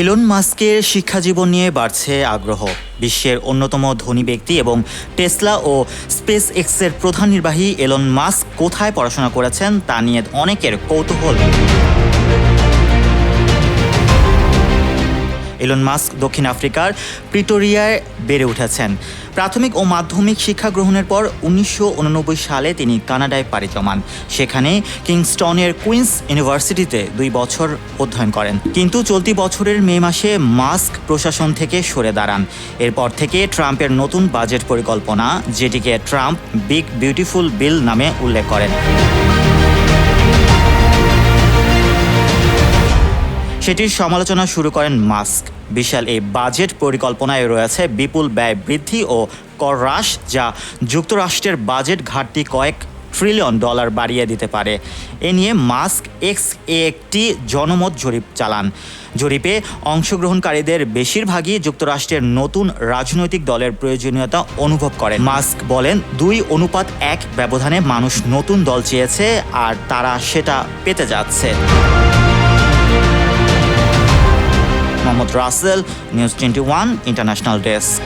Elon মাস্কের শিক্ষাজীবন নিয়ে বাড়ছে আগ্রহ। বিশ্বের অন্যতম ধনী ব্যক্তি এবং টেসলা ও স্পেস এক্সের প্রধান নির্বাহী ইলন মাস্ক কোথায় পড়াশোনা করেছেন তা নিয়ে অনেকের কৌতূহল। ইলন মাস্ক দক্ষিণ আফ্রিকার প্রিটোরিয়ায় বেড়ে উঠেছেন। প্রাথমিক ও মাধ্যমিক শিক্ষা গ্রহণের পর 1989 সালে তিনি কানাডায় পাড়ি জমান। সেখানে কিংস্টনের কুইন্স ইউনিভার্সিটিতে 2 বছর অধ্যয়ন করেন। কিন্তু চলতি বছরের মে মাসে মাস্ক প্রশাসন থেকে সরে দাঁড়ান। এরপর থেকে ট্রাম্পের নতুন বাজেট পরিকল্পনা, যেটিকে ট্রাম্প বিগ বিউটিফুল বিল নামে উল্লেখ করেন, সেটির সমালোচনা শুরু করেন মাস্ক। বিশাল এই বাজেট পরিকল্পনায় রয়েছে বিপুল ব্যয় বৃদ্ধি ও কর হ্রাস, যা যুক্তরাষ্ট্রের বাজেট ঘাটতি কয়েক ট্রিলিয়ন ডলার বাড়িয়ে দিতে পারে। এ নিয়ে মাস্ক এক্স একটি জনমত জরিপ চালান। জরিপে অংশগ্রহণকারীদের বেশিরভাগই যুক্তরাষ্ট্রের নতুন রাজনৈতিক দলের প্রয়োজনীয়তা অনুভব করেন। মাস্ক বলেন, 2:1 ব্যবধানে মানুষ নতুন দল চেয়েছে আর তারা সেটা পেতে যাচ্ছে। Mohammad Rasel, news 21 international desk.